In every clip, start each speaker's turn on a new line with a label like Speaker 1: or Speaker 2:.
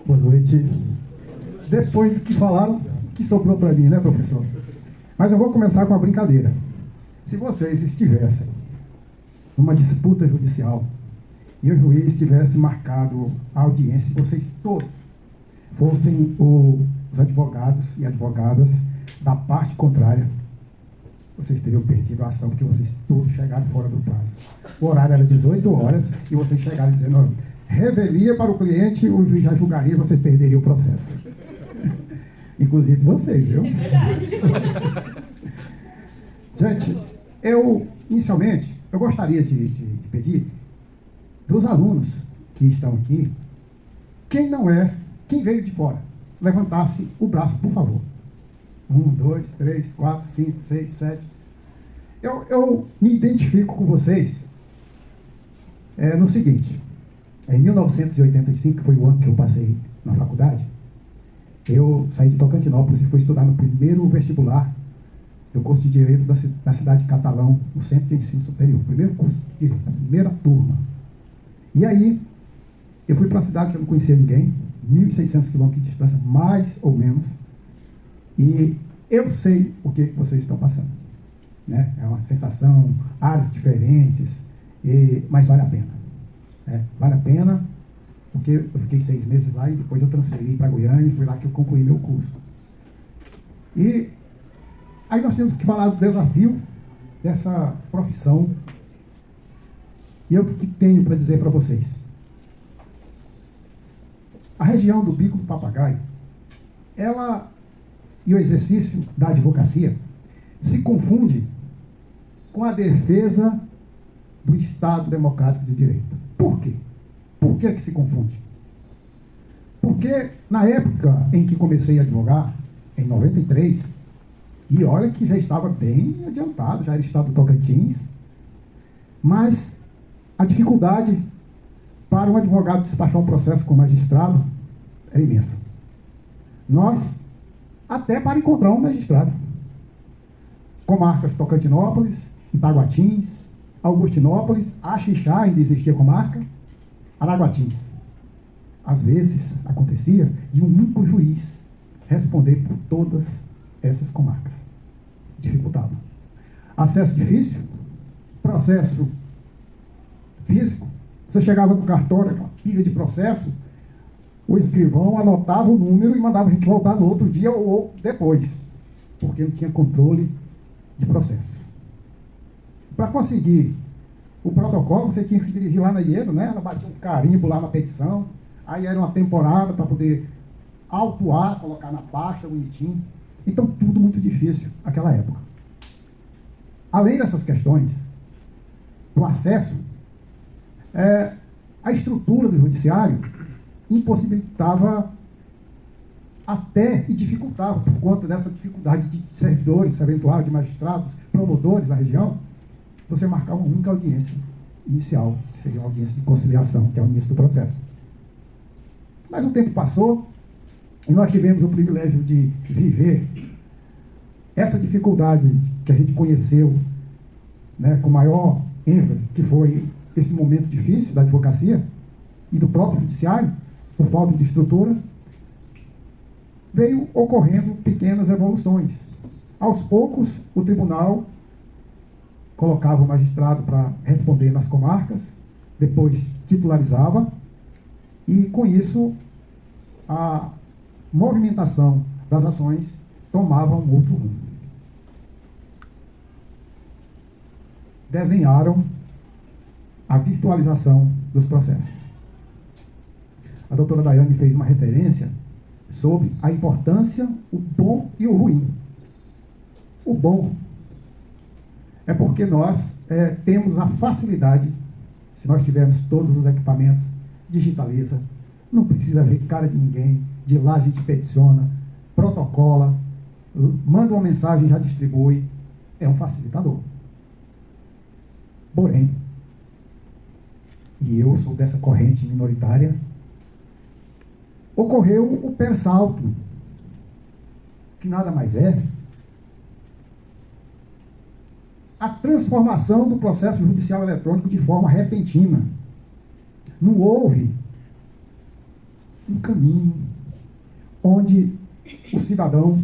Speaker 1: Boa noite. Depois do que falaram, que sobrou para mim, né, professor? Mas eu vou começar com uma brincadeira. Se vocês estivessem numa disputa judicial e o juiz tivesse marcado a audiência, vocês todos fossem os advogados e advogadas da parte contrária, vocês teriam perdido a ação, porque vocês todos chegaram fora do prazo. O horário era 18 horas e vocês chegaram dizendo: revelia para o cliente, o juiz já julgaria e vocês perderiam o processo. Inclusive vocês, viu?
Speaker 2: É verdade.
Speaker 1: Gente, inicialmente, eu gostaria de pedir dos alunos que estão aqui, quem veio de fora, levantasse o braço, por favor. 1, 2, 3, 4, 5, 6, 7. Eu me identifico com vocês no seguinte: em 1985, que foi o ano que eu passei na faculdade, eu saí de Tocantinópolis e fui estudar no primeiro vestibular do curso de Direito da cidade de Catalão, no Centro de Ensino Superior. Primeiro curso de Direito, a primeira turma. E aí, eu fui para uma cidade que eu não conhecia ninguém, 1.600 quilômetros de distância, mais ou menos. E eu sei o que vocês estão passando, né? É uma sensação, áreas diferentes, mas vale a pena, né? Vale a pena, porque eu fiquei 6 meses lá e depois eu transferi para Goiânia e foi lá que eu concluí meu curso. E aí nós temos que falar do desafio dessa profissão. E eu que tenho para dizer para vocês. A região do Bico do Papagaio, ela e o exercício da advocacia se confunde com a defesa do Estado Democrático de Direito. Por quê? Por que se confunde? Porque na época em que comecei a advogar, em 93, e olha que já estava bem adiantado, já era Estado do Tocantins, mas a dificuldade para um advogado despachar um processo com o magistrado era imensa. Nós, até para encontrar um magistrado, comarcas Tocantinópolis, Itaguatins, Augustinópolis, Axixá ainda existia comarca, Araguatins. Às vezes acontecia de um único juiz responder por todas essas comarcas. Dificultava. Acesso difícil, processo físico. Você chegava no cartório, aquela pilha de processo, o escrivão anotava o número e mandava a gente voltar no outro dia ou depois, porque não tinha controle de processo. Para conseguir o protocolo, você tinha que se dirigir lá na IEDO, né? Ela batia um carimbo lá na petição, aí era uma temporada para poder autuar, colocar na pasta, bonitinho. Então, tudo muito difícil naquela época. Além dessas questões, do acesso, a estrutura do judiciário impossibilitava até e dificultava, por conta dessa dificuldade de servidores, eventuais, de magistrados, promotores da região, você marcar uma única audiência inicial, que seria uma audiência de conciliação, que é o início do processo. Mas o tempo passou e nós tivemos o privilégio de viver essa dificuldade que a gente conheceu, né, com maior ênfase, que foi esse momento difícil da advocacia e do próprio judiciário, por falta de estrutura. Veio ocorrendo pequenas evoluções. Aos poucos, o tribunal colocava o magistrado para responder nas comarcas, depois titularizava, e com isso a movimentação das ações tomava um outro rumo. Desenharam a virtualização dos processos. A doutora Daiane fez uma referência sobre a importância, o bom e o ruim. O bom é porque nós temos a facilidade, se nós tivermos todos os equipamentos, digitaliza, não precisa ver cara de ninguém, de lá a gente peticiona, protocola, manda uma mensagem, já distribui, é um facilitador. Porém, e eu sou dessa corrente minoritária, ocorreu o persalto, que nada mais é a transformação do processo judicial eletrônico de forma repentina. Não houve um caminho onde o cidadão,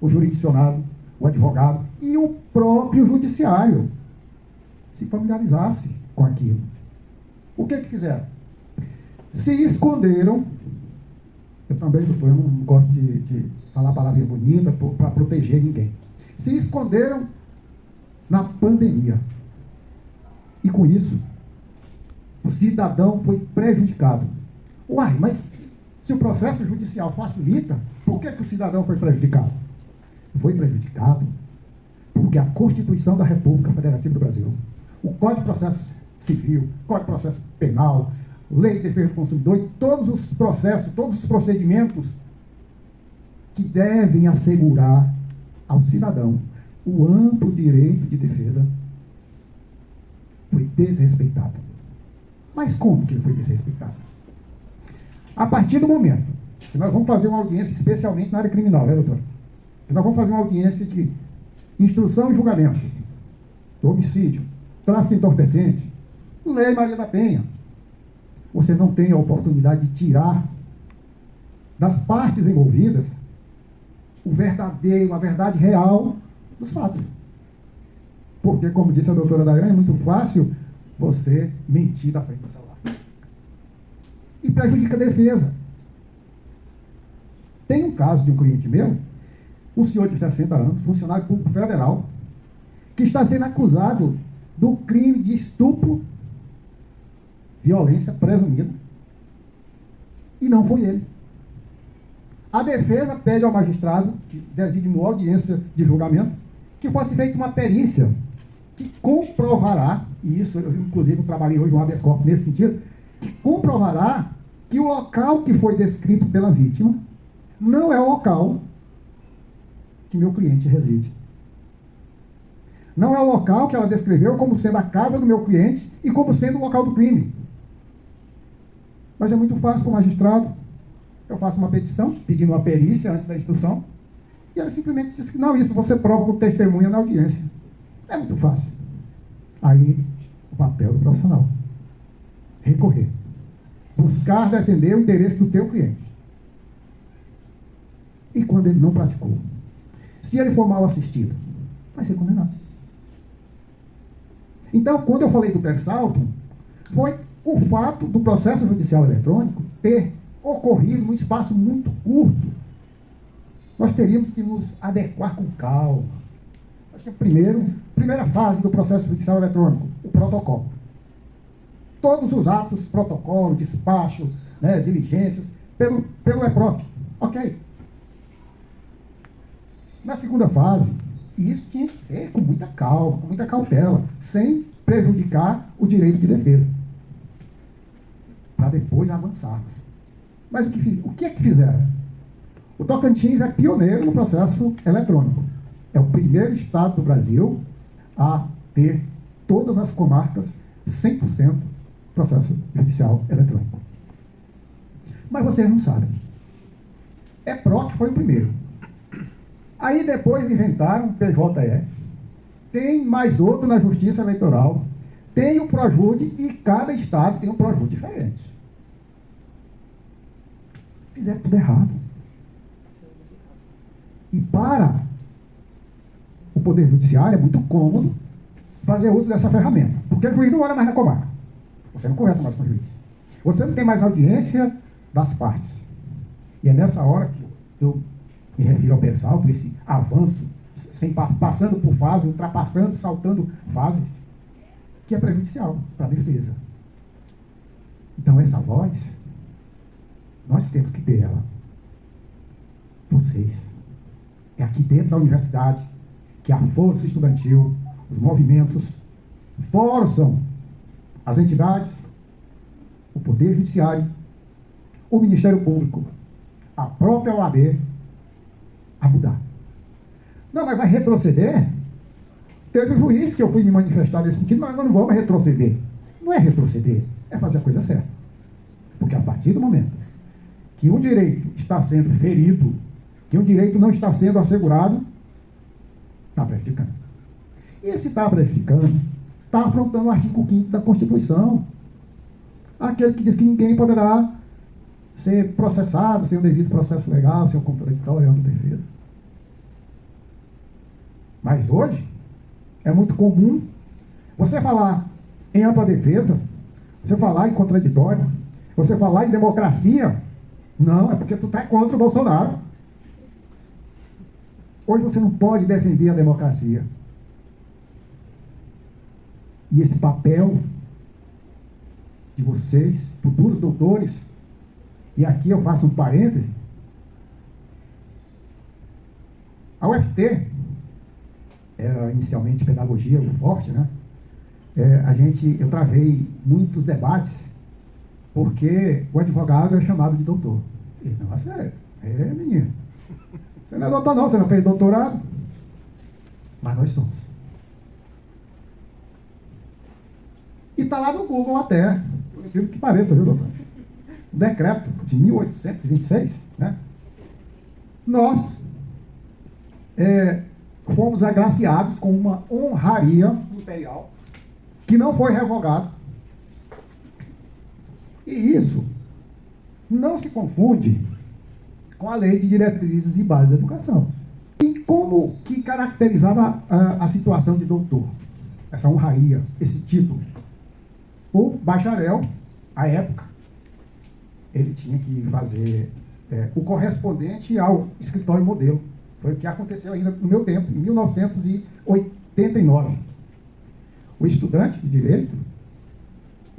Speaker 1: o jurisdicionado, o advogado e o próprio judiciário se familiarizasse com aquilo. O que fizeram? Se esconderam. Eu também, doutor, eu não gosto de falar palavra bonita para proteger ninguém. Se esconderam na pandemia. E com isso, o cidadão foi prejudicado. Uai, mas se o processo judicial facilita, por que o cidadão foi prejudicado? Foi prejudicado porque a Constituição da República Federativa do Brasil, o Código de Processo Civil, Código de Processo Penal, Lei de Defesa do Consumidor e todos os processos, todos os procedimentos que devem assegurar ao cidadão o amplo direito de defesa foi desrespeitado. Mas como que ele foi desrespeitado? A partir do momento que nós vamos fazer uma audiência, especialmente na área criminal, né, doutor? Que nós vamos fazer uma audiência de instrução e julgamento, do homicídio, tráfico entorpecente, Lei Maria da Penha. Você não tem a oportunidade de tirar das partes envolvidas o verdadeiro, a verdade real dos fatos. Porque, como disse a doutora Daiane, é muito fácil você mentir da frente do celular. E prejudica a defesa. Tem um caso de um cliente meu, um senhor de 60 anos, funcionário público federal, que está sendo acusado do crime de estupro, violência presumida, e não foi ele. A defesa pede ao magistrado, que designou audiência de julgamento, que fosse feita uma perícia que comprovará, e isso eu inclusive trabalhei hoje no habeas corpus nesse sentido, que comprovará que o local que foi descrito pela vítima não é o local que meu cliente reside. Não é o local que ela descreveu como sendo a casa do meu cliente e como sendo o local do crime. Mas é muito fácil para o magistrado. Eu faço uma petição, pedindo uma perícia antes da instrução, e ela simplesmente diz que não, isso você prova com testemunha na audiência. É muito fácil. Aí, o papel do profissional. Recorrer. Buscar defender o interesse do teu cliente. E quando ele não praticou? Se ele for mal assistido, vai ser condenado. Então, quando eu falei do persalto, foi o fato do processo judicial eletrônico ter ocorrido num espaço muito curto. Nós teríamos que nos adequar com calma. Nós temos primeira fase do processo judicial eletrônico, o protocolo. Todos os atos, protocolo, despacho, né, diligências, pelo EPROC. Ok. Na segunda fase, isso tinha que ser com muita calma, com muita cautela, sem prejudicar o direito de defesa. Para depois avançarmos. Mas o que é que fizeram? O Tocantins é pioneiro no processo eletrônico. É o primeiro estado do Brasil a ter todas as comarcas 100% processo judicial eletrônico. Mas vocês não sabem. EPROC foi o primeiro. Aí depois inventaram o PJE. Tem mais outro na Justiça Eleitoral. Tem o ProJude e cada estado tem um ProJude diferente. Fizeram tudo errado. E para o Poder Judiciário é muito cômodo fazer uso dessa ferramenta. Porque o juiz não olha mais na comarca. Você não conversa mais com o juiz. Você não tem mais audiência das partes. E é nessa hora que eu me refiro ao persalto, esse avanço, passando por fases, ultrapassando, saltando fases, que é prejudicial para a defesa. Então essa voz, nós temos que ter ela. Vocês. É aqui dentro da universidade que a força estudantil, os movimentos, forçam as entidades, o Poder Judiciário, o Ministério Público, a própria OAB, a mudar. Não, mas vai retroceder? Teve um juiz que eu fui me manifestar nesse sentido, mas nós não vamos retroceder. Não é retroceder, é fazer a coisa certa. Porque a partir do momento que um direito está sendo ferido, que um direito não está sendo assegurado, está prejudicando. E se está prejudicando, está afrontando o artigo 5º da Constituição. Aquele que diz que ninguém poderá ser processado sem o devido processo legal, sem o contraditório, ampla defesa. Mas hoje, é muito comum você falar em ampla defesa, você falar em contraditório, você falar em democracia. Não, é porque tu está contra o Bolsonaro. Hoje você não pode defender a democracia. E esse papel de vocês, futuros doutores, e aqui eu faço um parêntese, a UFT, era inicialmente pedagogia muito forte, né? Eu travei muitos debates, porque o advogado é chamado de doutor. E, não, é sério, menino, você não é doutor não, você não fez doutorado, mas nós somos. E está lá no Google até, por incrível que pareça, viu, doutor? O decreto de 1826, né? Nós fomos agraciados com uma honraria imperial que não foi revogada. E isso não se confunde com a Lei de Diretrizes e Bases da Educação. E como que caracterizava a situação de doutor? Essa honraria, esse título. O bacharel, à época, ele tinha que fazer o correspondente ao escritório modelo. Foi o que aconteceu ainda no meu tempo, em 1989. O estudante de direito,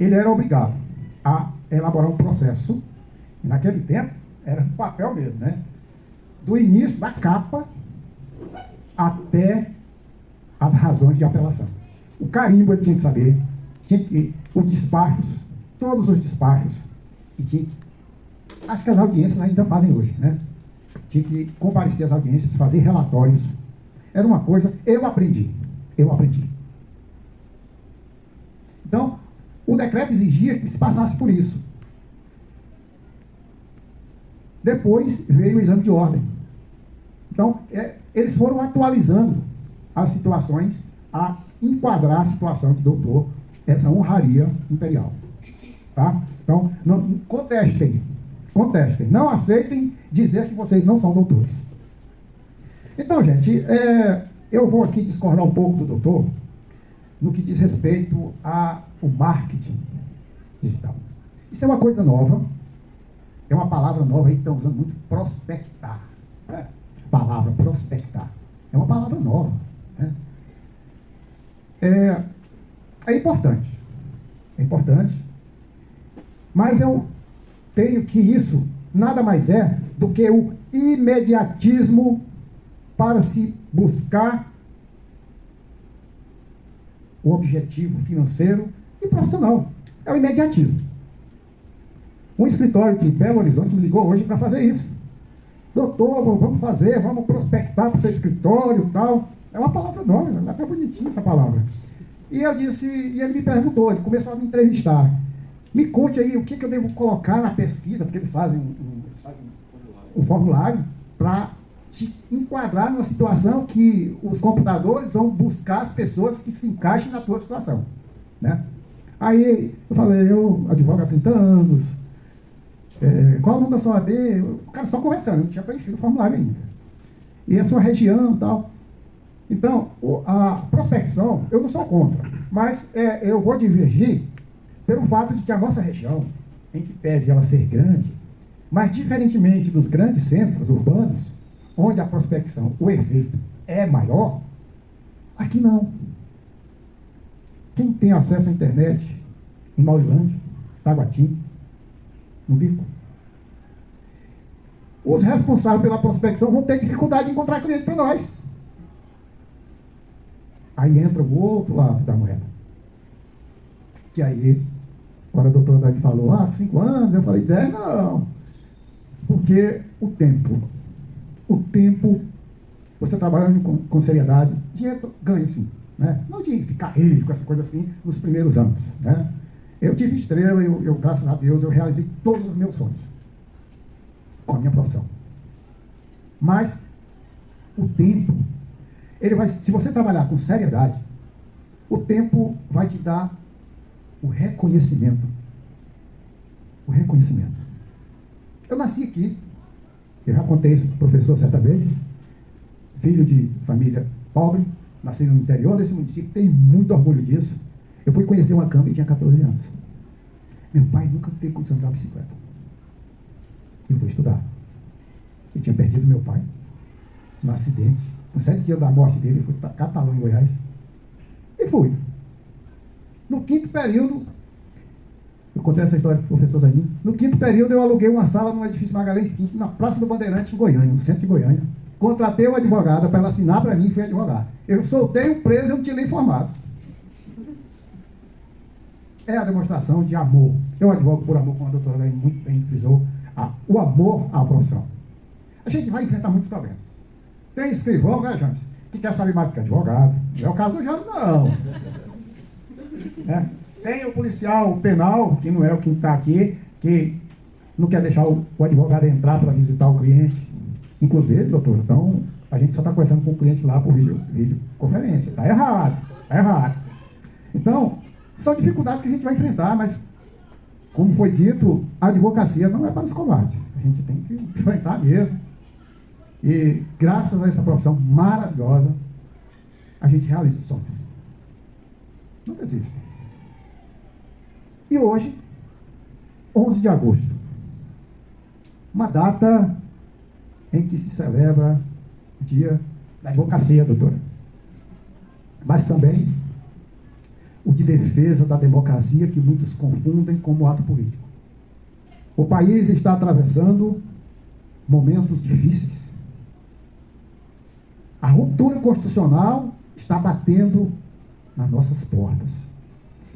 Speaker 1: ele era obrigado a elaborar um processo, e naquele tempo era no papel mesmo, né? Do início da capa até as razões de apelação. O carimbo ele tinha que saber, os despachos, todos os despachos, e tinha que, acho que as audiências ainda fazem hoje, né? Tinha que comparecer às audiências, fazer relatórios. Era uma coisa, eu aprendi. Então, o decreto exigia que se passasse por isso. Depois veio o exame de ordem. Então, eles foram atualizando as situações a enquadrar a situação de doutor, essa honraria imperial. Tá? Então, não, contestem. Não aceitem dizer que vocês não são doutores. Então, gente, eu vou aqui discordar um pouco do doutor no que diz respeito ao marketing digital. Isso é uma coisa nova, é uma palavra nova aí que estão usando muito, prospectar. Né? Palavra prospectar. É uma palavra nova. Né? É importante, mas eu tenho que isso nada mais é do que o imediatismo para se buscar o objetivo financeiro e profissional. É o imediatismo. Um escritório de Belo Horizonte me ligou hoje para fazer isso. Doutor, vamos prospectar para o seu escritório e tal. É uma palavra nova, é até bonitinha essa palavra. E ele me perguntou, ele começou a me entrevistar. Me conte aí o que eu devo colocar na pesquisa, porque eles fazem um formulário para te enquadrar numa situação que os computadores vão buscar as pessoas que se encaixem na tua situação. Né? Aí eu falei, eu advogo há 30 anos, qual é o nome da sua OAB? O cara só conversando, não tinha preenchido o formulário ainda. E a sua região e tal. Então, a prospecção, eu não sou contra, mas eu vou divergir pelo fato de que a nossa região, em que pese ela ser grande, mas diferentemente dos grandes centros urbanos, onde a prospecção, o efeito é maior, aqui não. Quem tem acesso à internet em Maurilândia, Taguatins, no Bico, os responsáveis pela prospecção vão ter dificuldade de encontrar cliente para nós. Aí entra o outro lado da moeda. Que aí, quando a doutora Dani falou, 5 anos, eu falei, 10 não. Porque o tempo, você trabalhando com seriedade, dinheiro ganha sim. Né? Não de ficar rico, essa coisa assim, nos primeiros anos. Né? Eu tive estrela, eu, graças a Deus, eu realizei todos os meus sonhos com a minha profissão. Mas o tempo, se você trabalhar com seriedade, o tempo vai te dar o reconhecimento. Eu nasci aqui. Eu já contei isso para o professor certa vez. Filho de família pobre, nasci no interior desse município, tenho muito orgulho disso. Eu fui conhecer uma câmara e tinha 14 anos. Meu pai nunca teve condição de dar uma bicicleta. Eu fui estudar. Eu tinha perdido meu pai num acidente. Com 7 dias da morte dele, eu fui para Catalão, em Goiás. E fui. No quinto período, eu contei essa história para o professor Zanin. No quinto período, eu aluguei uma sala no edifício Magalhães Quinto, na Praça do Bandeirante, em Goiânia, no centro de Goiânia. Contratei uma advogada para ela assinar para mim e fui advogar. Eu soltei o preso e eu não tinha nem informado. É a demonstração de amor. Eu advogo por amor, como a doutora Laine muito bem frisou, o amor à profissão. A gente vai enfrentar muitos problemas. Tem escrivão, né, James, que quer saber mais do que advogado. Não é o caso do James, não. Tem o policial penal, que não é o que está aqui, que não quer deixar o advogado entrar para visitar o cliente. Inclusive, doutor, então, a gente só está conversando com o cliente lá por videoconferência. Está errado, está errado. Então, são dificuldades que a gente vai enfrentar, mas, como foi dito, a advocacia não é para os covardes. A gente tem que enfrentar mesmo. E, graças a essa profissão maravilhosa, a gente realiza os sonhos. Não desista. E hoje, 11 de agosto, uma data em que se celebra o dia da advocacia, doutora. Mas também o de defesa da democracia, que muitos confundem como ato político. O país está atravessando momentos difíceis. A ruptura constitucional está batendo nas nossas portas.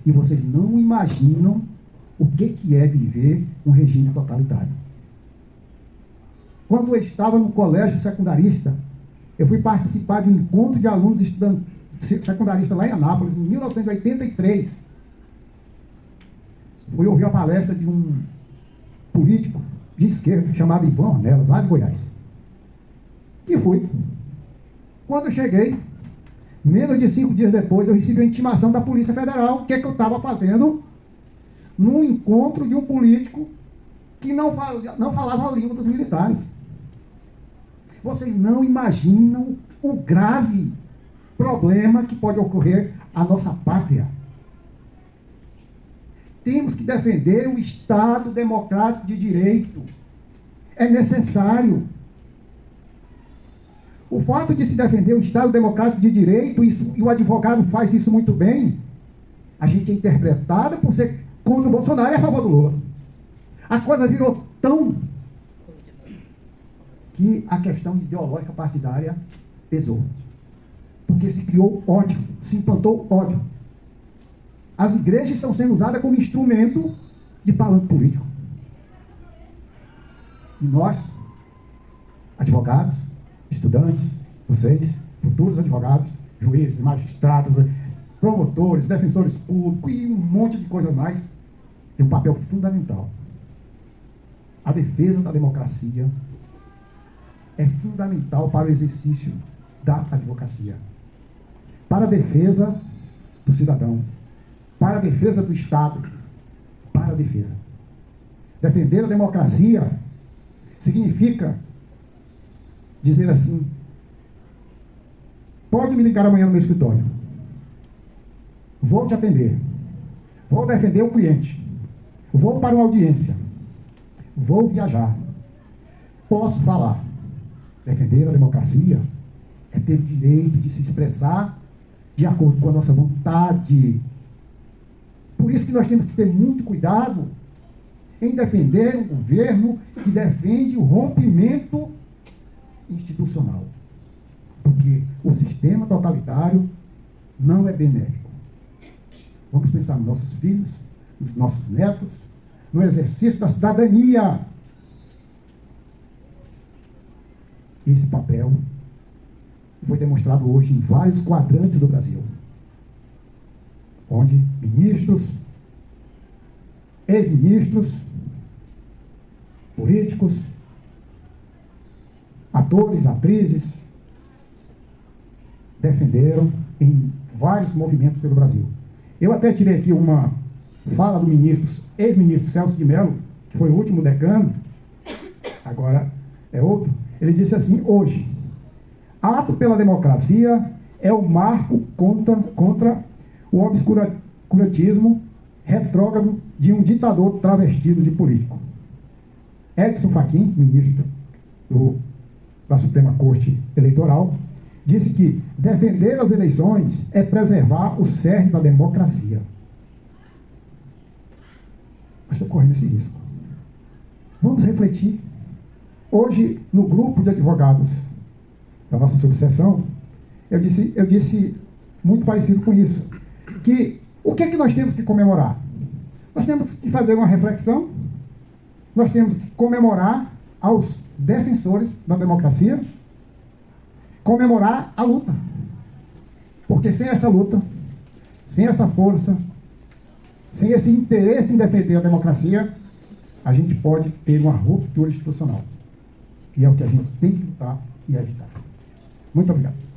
Speaker 1: E vocês não imaginam o que é viver um regime totalitário. Quando eu estava no colégio secundarista, eu fui participar de um encontro de alunos estudantes secundaristas lá em Anápolis, em 1983. Fui ouvir a palestra de um político de esquerda chamado Ivan Ornelas, lá de Goiás. E fui. Quando eu cheguei, menos de 5 dias depois, eu recebi a intimação da Polícia Federal, que eu estava fazendo num encontro de um político que não falava a língua dos militares. Vocês não imaginam o grave problema que pode ocorrer à nossa pátria. Temos que defender o Estado democrático de direito. É necessário. O fato de se defender o Estado democrático de direito, e o advogado faz isso muito bem, a gente é interpretada por ser contra o Bolsonaro e a favor do Lula. A coisa virou tão que a questão ideológica partidária pesou. Porque se criou ódio, se implantou ódio. As igrejas estão sendo usadas como instrumento de palanque político. E nós, advogados, estudantes, vocês, futuros advogados, juízes, magistrados, promotores, defensores públicos e um monte de coisas mais, tem um papel fundamental. A defesa da democracia é fundamental para o exercício da advocacia, para a defesa do cidadão, para a defesa do Estado, para a defesa. Defender a democracia significa dizer assim: pode me ligar amanhã no meu escritório, vou te atender, vou defender o cliente, vou para uma audiência, vou viajar, posso falar. Defender a democracia é ter o direito de se expressar de acordo com a nossa vontade. Por isso que nós temos que ter muito cuidado em defender um governo que defende o rompimento institucional. Porque o sistema totalitário não é benéfico. Vamos pensar nos nossos filhos, nos nossos netos, no exercício da cidadania. Esse papel foi demonstrado hoje em vários quadrantes do Brasil, onde ministros, ex-ministros, políticos, atores, atrizes, defenderam em vários movimentos pelo Brasil. Eu até tirei aqui uma fala do ex-ministro Celso de Mello, que foi o último decano, agora é outro. Ele disse assim: hoje, ato pela democracia é o marco contra o obscurantismo retrógrado de um ditador travestido de político. Edson Fachin, ministro da Suprema Corte Eleitoral, disse que defender as eleições é preservar o cerne da democracia. Nós estamos correndo esse risco. Vamos refletir. Hoje, no grupo de advogados da nossa subseção, eu disse muito parecido com isso, que o que é que nós temos que comemorar? Nós temos que fazer uma reflexão, nós temos que comemorar aos defensores da democracia, comemorar a luta. Porque sem essa luta, sem essa força, sem esse interesse em defender a democracia, a gente pode ter uma ruptura institucional. E é o que a gente tem que lutar e evitar. Muito obrigado.